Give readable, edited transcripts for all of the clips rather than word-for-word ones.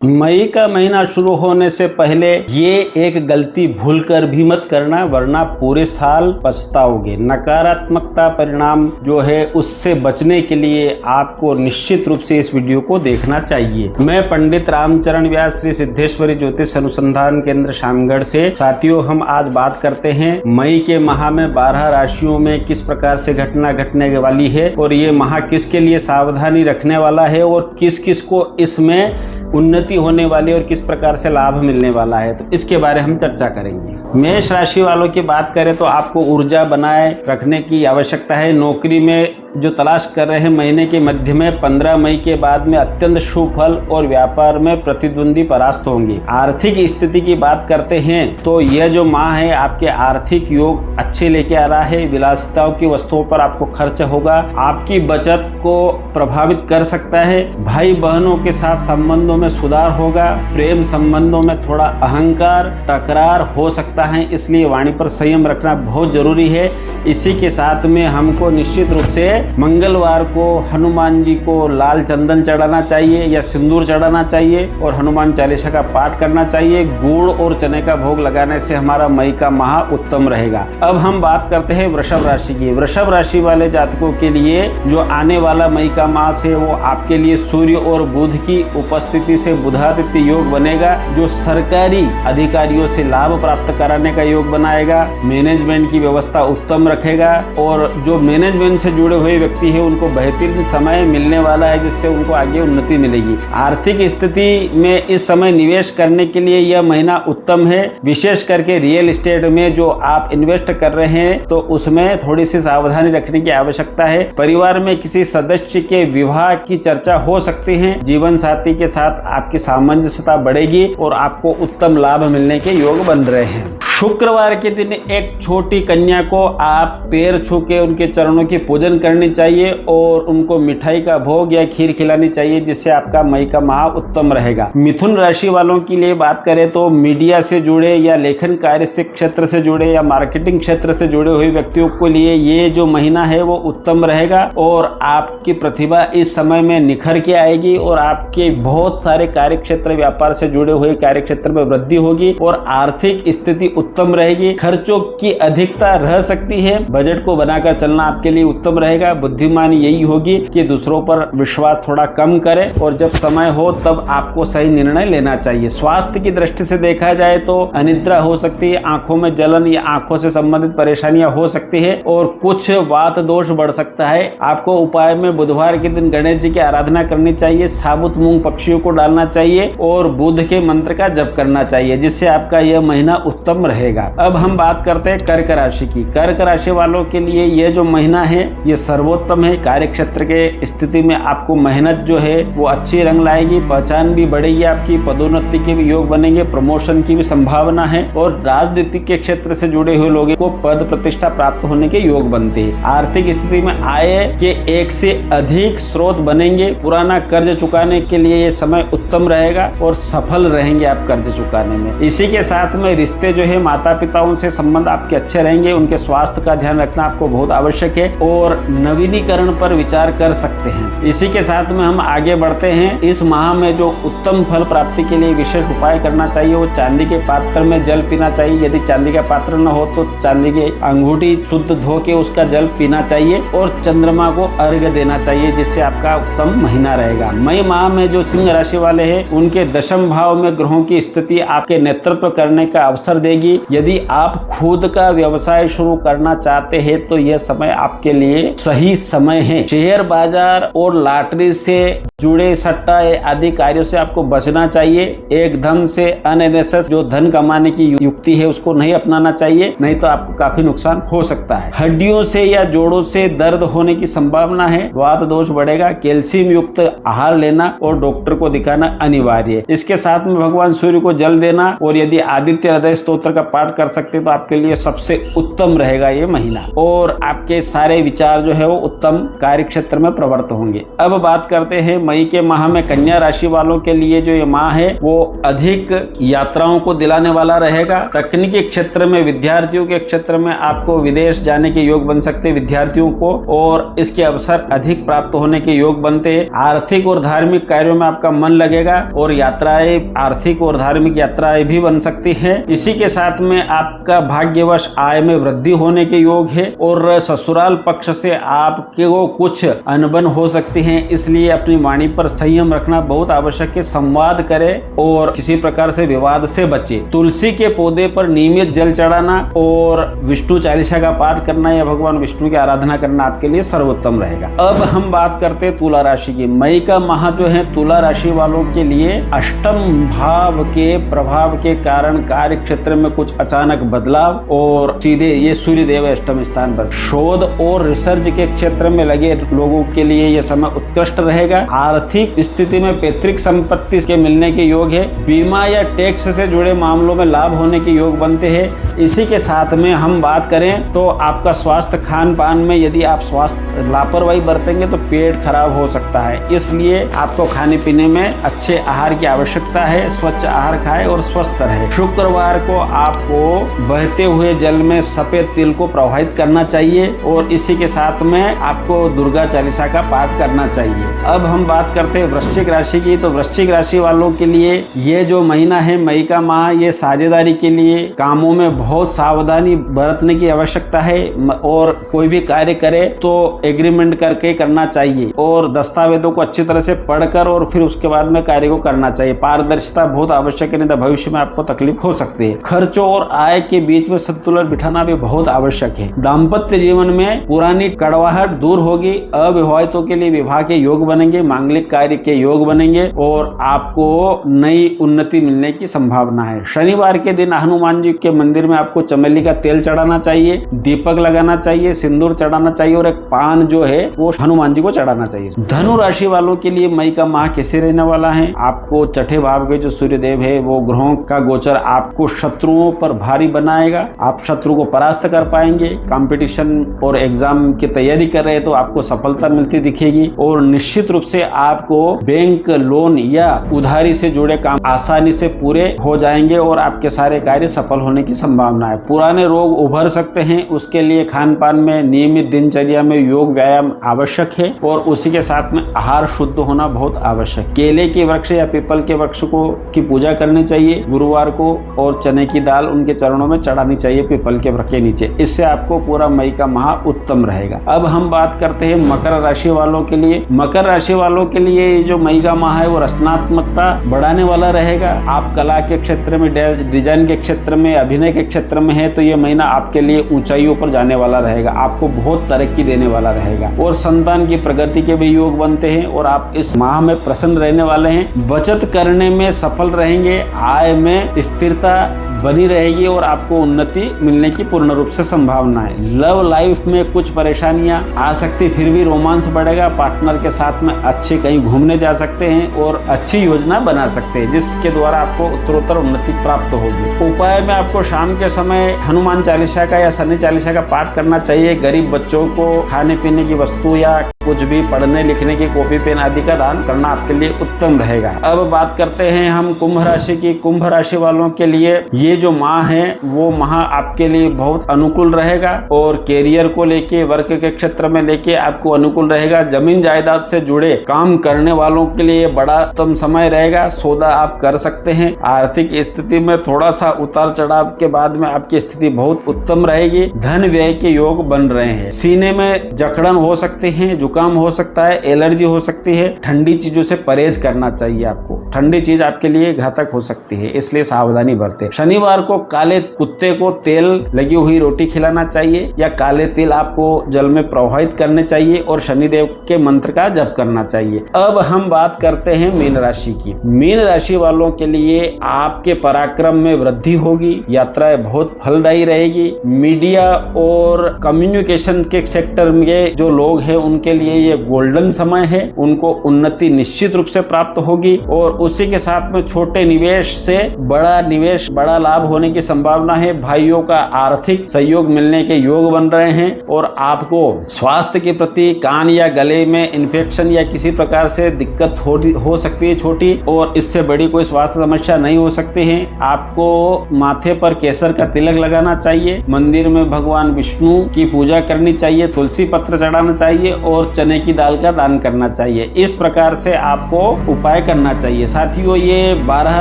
मई का महीना शुरू होने से पहले ये एक गलती भूलकर भी मत करना, वरना पूरे साल पछताओगे। नकारात्मकता परिणाम जो है उससे बचने के लिए आपको निश्चित रूप से इस वीडियो को देखना चाहिए। मैं पंडित रामचरण व्यास श्री सिद्धेश्वरी ज्योतिष अनुसंधान केंद्र शामगढ़ से। साथियों, हम आज बात करते हैं मई के माह में 12 राशियों में किस प्रकार से घटना घटने वाली है और ये माह किसके लिए सावधानी रखने वाला है और किस किस को इसमें उन्नति होने वाली और किस प्रकार से लाभ मिलने वाला है, तो इसके बारे हम चर्चा करेंगे। मेष राशि वालों की बात करें तो आपको ऊर्जा बनाए रखने की आवश्यकता है। नौकरी में जो तलाश कर रहे हैं महीने के मध्य में 15 मई के बाद में अत्यंत शुभ फल और व्यापार में प्रतिद्वंदी परास्त होंगे। आर्थिक स्थिति की बात करते हैं तो यह जो माह है आपके आर्थिक योग अच्छे लेके आ रहा है। विलासिताओं की वस्तुओं पर आपको खर्च होगा, आपकी बचत को प्रभावित कर सकता है। भाई बहनों के साथ संबंधों में सुधार होगा। प्रेम संबंधों में थोड़ा अहंकार टकरार हो सकता है, इसलिए वाणी पर संयम रखना बहुत जरूरी है। इसी के साथ में हमको निश्चित रूप से मंगलवार को हनुमान जी को लाल चंदन चढ़ाना चाहिए या सिंदूर चढ़ाना चाहिए और हनुमान चालीसा का पाठ करना चाहिए। गुड़ और चने का भोग लगाने से हमारा मई का माह उत्तम रहेगा। अब हम बात करते हैं वृषभ राशि की। वृषभ राशि वाले जातकों के लिए जो आने वाला मई का मास है वो आपके लिए सूर्य और बुध की उपस्थिति से बुधादित्य योग बनेगा, जो सरकारी अधिकारियों से लाभ प्राप्त कराने का योग बनाएगा। मैनेजमेंट की व्यवस्था उत्तम रखेगा और जो मैनेजमेंट से जुड़े हुए व्यक्ति है उनको बेहतरीन समय मिलने वाला है, जिससे उनको आगे उन्नति मिलेगी। आर्थिक स्थिति में इस समय निवेश करने के लिए यह महीना उत्तम है। विशेष करके रियल एस्टेट में जो आप इन्वेस्ट कर रहे हैं तो उसमें थोड़ी सी सावधानी रखने की आवश्यकता है। परिवार में किसी सदस्य के विवाह की चर्चा हो सकती है। जीवन साथी के साथ आपकी सामंजस्यता बढ़ेगी और आपको उत्तम लाभ मिलने के योग बन रहे हैं। शुक्रवार के दिन एक छोटी कन्या को आप पैर छू के उनके चरणों की पूजन करनी चाहिए और उनको मिठाई का भोग या खीर खिलानी चाहिए, जिससे आपका मई का माह उत्तम रहेगा। मिथुन राशि वालों के लिए बात करें तो मीडिया से जुड़े या लेखन कार्य से क्षेत्र से जुड़े या मार्केटिंग क्षेत्र से जुड़े हुए व्यक्तियों के लिए ये जो महीना है वो उत्तम रहेगा और आपकी प्रतिभा इस समय में निखर के आएगी और आपके बहुत सारे कार्य क्षेत्र व्यापार से जुड़े हुए कार्य क्षेत्र में वृद्धि होगी और आर्थिक स्थिति उत्तम रहेगी। खर्चों की अधिकता रह सकती है, बजट को बनाकर चलना आपके लिए उत्तम रहेगा। बुद्धिमानी यही होगी कि दूसरों पर विश्वास थोड़ा कम करें और जब समय हो तब आपको सही निर्णय लेना चाहिए। स्वास्थ्य की दृष्टि से देखा जाए तो अनिद्रा हो सकती है, आंखों में जलन या आंखों से संबंधित परेशानियां हो सकती है और कुछ वात दोष बढ़ सकता है। आपको उपाय में बुधवार के दिन गणेश जी की आराधना करनी चाहिए, साबुत मूंग पक्षियों को डालना चाहिए और बुध के मंत्र का जप करना चाहिए, जिससे आपका यह महीना उत्तम रहेगा। अब हम बात करते हैं कर्क राशि की। कर्क राशि वालों के लिए यह जो महीना है ये सर्वोत्तम है। कार्य क्षेत्र के स्थिति में आपको मेहनत जो है वो अच्छी रंग लाएगी, पहचान भी बढ़ेगी, आपकी पदोन्नति के भी योग बनेंगे, प्रमोशन की भी संभावना है और राजनीतिक के क्षेत्र से जुड़े हुए लोगों को पद प्रतिष्ठा प्राप्त होने के योग बनते हैं। आर्थिक स्थिति में आय के एक से अधिक स्रोत बनेंगे। पुराना कर्ज चुकाने के लिए ये समय उत्तम रहेगा और सफल रहेंगे आप कर्ज चुकाने में। इसी के साथ में रिश्ते जो है माता पिताओं से संबंध आपके अच्छे रहेंगे, उनके स्वास्थ्य का ध्यान रखना आपको बहुत आवश्यक है और नवीनीकरण पर विचार कर सकते हैं। इसी के साथ में हम आगे बढ़ते हैं। इस माह में जो उत्तम फल प्राप्ति के लिए विशेष उपाय करना चाहिए वो चांदी के पात्र में जल पीना चाहिए। यदि चांदी का पात्र न हो तो चांदी की अंगूठी शुद्ध धो के उसका जल पीना चाहिए और चंद्रमा को अर्घ्य देना चाहिए, जिससे आपका उत्तम महीना रहेगा। मई माह में जो सिंह राशि वाले हैं उनके दशम भाव में ग्रहों की स्थिति आपके नेतृत्व करने का अवसर देगी। यदि आप खुद का व्यवसाय शुरू करना चाहते हैं तो यह समय आपके लिए सही समय है। शेयर बाजार और लॉटरी से जुड़े सट्टा आदि कार्यों से आपको बचना चाहिए। एकदम से अननेसेसरी जो धन कमाने की युक्ति है उसको नहीं अपनाना चाहिए, नहीं तो आपको काफी नुकसान हो सकता है। हड्डियों से या जोड़ों से दर्द होने की संभावना है, वात दोष बढ़ेगा। कैल्शियम युक्त आहार लेना और डॉक्टर को दिखाना अनिवार्य है। इसके साथ में भगवान सूर्य को जल देना और यदि आदित्य हृदय स्तोत्र का पाठ कर सकते तो आपके लिए सबसे उत्तम रहेगा ये महीना और आपके सारे विचार जो है वो उत्तम कार्य क्षेत्र में प्रवृत्त होंगे। अब बात करते हैं मई के माह में कन्या राशि वालों के लिए जो ये माह है वो अधिक यात्राओं को दिलाने वाला रहेगा। तकनीकी क्षेत्र में, विद्यार्थियों के क्षेत्र में आपको विदेश जाने के योग बन सकते हैं विद्यार्थियों को, और इसके अवसर अधिक प्राप्त होने के योग बनते हैं। आर्थिक और धार्मिक कार्यों में आपका मन लगेगा और यात्राएं, आर्थिक और धार्मिक यात्राएं भी बन सकती है। इसी के साथ में आपका भाग्यवश आय में वृद्धि होने के योग है और ससुराल पक्ष से आपको कुछ अनबन हो सकती है, इसलिए अपनी वाणी पर संयम रखना बहुत आवश्यक है। संवाद करें और किसी प्रकार से विवाद से बचे। तुलसी के पौधे पर नियमित जल चढ़ाना और विष्णु चालीसा का पाठ करना या भगवान विष्णु की आराधना करना आपके लिए सर्वोत्तम रहेगा। अब हम बात करते हैं तुला राशि की। मई का माह जो है तुला राशि वालों के लिए अष्टम भाव के प्रभाव के कारण कार्य क्षेत्र में कुछ अचानक बदलाव और सीधे ये सूर्य देव अष्टम स्थान पर शोध और रिसर्च के क्षेत्र में लगे लोगों के लिए यह समय उत्कृष्ट रहेगा। आर्थिक स्थिति में पैतृक संपत्ति के मिलने के योग है। बीमा या टैक्स से जुड़े मामलों में लाभ होने के योग बनते हैं। इसी के साथ में हम बात करें तो आपका स्वास्थ्य, खान पान में यदि आप स्वास्थ्य लापरवाही बरतेंगे तो पेट खराब हो सकता है, इसलिए आपको खाने पीने में अच्छे आहार की आवश्यकता है। स्वच्छ आहार खाएं और स्वस्थ रहे। शुक्रवार को आपको बहते हुए जल में सफेद तिल को प्रवाहित करना चाहिए और इसी के साथ में आपको दुर्गा चालीसा का पाठ करना चाहिए। अब हम बात करते हैं वृश्चिक राशि की। तो वृश्चिक राशि वालों के लिए ये जो महीना है, मई का माह, ये साझेदारी के लिए कामों में बहुत सावधानी बरतने की आवश्यकता है और कोई भी कार्य करे तो एग्रीमेंट करके करना चाहिए और दस्तावेजों को अच्छी तरह से पढ़कर और फिर उसके बाद में कार्य को करना चाहिए। पारदर्शिता बहुत आवश्यक है, नहीं तो भविष्य में आपको तकलीफ हो सकती है। खर्चों और आय के बीच में संतुलन बिठाना भी बहुत आवश्यक है। दाम्पत्य जीवन में पुरानी कड़वाहट दूर होगी। अविवाहितों के लिए विवाह के योग बनेंगे, मांगलिक कार्य के योग बनेंगे और आपको नई उन्नति मिलने की संभावना है। शनिवार के दिन हनुमान जी के मंदिर में आपको चमेली का तेल चढ़ाना चाहिए, दीपक लगाना चाहिए, सिंदूर चढ़ाना चाहिए और एक पान जो है वो हनुमान जी को चढ़ाना चाहिए। धनु राशि वालों के लिए मई का माह कैसे रहने वाला है? आपको छठे भाव के जो सूर्य देव है वो ग्रहों का गोचर आपको शत्रुओं पर भारी बनाएगा। आप शत्रु को परास्त कर पाएंगे। कंपटीशन और एग्जाम की तैयारी कर रहे हैं तो आपको सफलता मिलती दिखेगी और निश्चित रूप से आपको बैंक लोन या उधारी से जुड़े काम आसानी से पूरे हो जाएंगे और आपके सारे कार्य सफल होने की संभावना है। पुराने रोग उभर सकते हैं, उसके लिए खान पान में नियमित दिनचर्या में योग व्यायाम आवश्यक है और उसी के साथ में आहार शुद्ध होना बहुत आवश्यक। केले के वृक्ष या पीपल के वृक्ष को की पूजा करनी चाहिए गुरुवार को और चने की दाल उनके चरणों में चढ़ानी चाहिए पीपल के वृक्ष के नीचे। इससे आपको पूरा मई का माह उत्तम रहेगा। अब हम बात करते हैं मकर राशि वालों के लिए। मकर राशि वालों के लिए जो मई का माह है वो रचनात्मकता बढ़ाने वाला रहेगा। आप कला के क्षेत्र में, डिजाइन के क्षेत्र में, अभिनय के क्षेत्र में है तो ये महीना आपके लिए ऊंचाइयों पर जाने वाला रहेगा। आपको बहुत तरक्की देने वाला रहेगा और संतान की प्रगति के भी योग बनते हैं और आप इस माह में प्रसन्न रहने वाले हैं। बचत करने में सफल रहेंगे। आय में स्थिरता बनी रहेगी और आपको उन्नति मिलने की पूर्ण रूप से संभावना है। लव लाइफ में कुछ परेशानियां आ सकती, फिर भी रोमांस बढ़ेगा। पार्टनर के साथ में अच्छे कहीं घूमने जा सकते हैं और अच्छी योजना बना सकते हैं जिसके द्वारा आपको उत्तरोत्तर उन्नति प्राप्त होगी। उपाय में आपको शाम के समय हनुमान चालीसा का या शनि चालीसा का पाठ करना चाहिए। गरीब बच्चों को खाने पीने की वस्तु या कुछ भी पढ़ने लिखने की कॉपी पेन आदि का दान करना आपके लिए उत्तम रहेगा। अब बात करते हैं हम कुंभ राशि की। कुंभ राशि वालों के लिए ये जो माह है वो माह आपके लिए बहुत अनुकूल रहेगा और कैरियर को लेके, वर्क के क्षेत्र में लेके आपको अनुकूल रहेगा। जमीन जायदाद से जुड़े काम करने वालों के लिए बड़ा उत्तम समय रहेगा। सौदा आप कर सकते हैं। आर्थिक स्थिति में थोड़ा सा उतार चढ़ाव के बाद में आपकी स्थिति बहुत उत्तम रहेगी। धन व्यय के योग बन रहे हैं। सीने में जकड़न हो सकते हैं, जुकाम हो सकता है, एलर्जी हो सकती है। ठंडी चीजों से परहेज करना चाहिए आपको। ठंडी चीज आपके लिए घातक हो सकती है, इसलिए सावधानी बरतें। शनिवार को काले कुत्ते को तेल लगी हुई रोटी खिलाना चाहिए या काले तिल आपको जल में प्रवाहित करने चाहिए और शनिदेव के मंत्र का जप करना चाहिए। अब हम बात करते हैं मीन राशि की। मीन राशि वालों के लिए आपके पराक्रम में वृद्धि होगी। यात्राएं बहुत फलदायी रहेगी। मीडिया और कम्युनिकेशन के सेक्टर में जो लोग हैं उनके लिए ये गोल्डन समय है, उनको उन्नति निश्चित रूप से प्राप्त होगी और उसी के साथ में छोटे निवेश से बड़ा निवेश, बड़ा लाभ होने की संभावना है। भाइयों का आर्थिक सहयोग मिलने के योग बन रहे हैं और आपको स्वास्थ्य के प्रति कान या गले में इन्फेक्शन या किसी प्रकार से दिक्कत हो सकती है छोटी, और इससे बड़ी कोई स्वास्थ्य समस्या नहीं हो सकती है। आपको माथे पर केसर का तिलक लगाना चाहिए, मंदिर में भगवान विष्णु की पूजा करनी चाहिए, तुलसी पत्र चढ़ाना चाहिए और चने की दाल का दान करना चाहिए। इस प्रकार से आपको उपाय करना चाहिए। साथियों, ये 12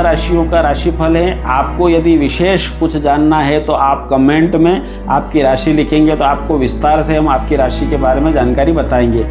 राशियों का राशिफल है। आपको यदि विशेष कुछ जानना है तो आप कमेंट में आपकी राशि लिखेंगे तो आपको विस्तार से हम आपकी राशि के बारे में जानकारी बताएंगे।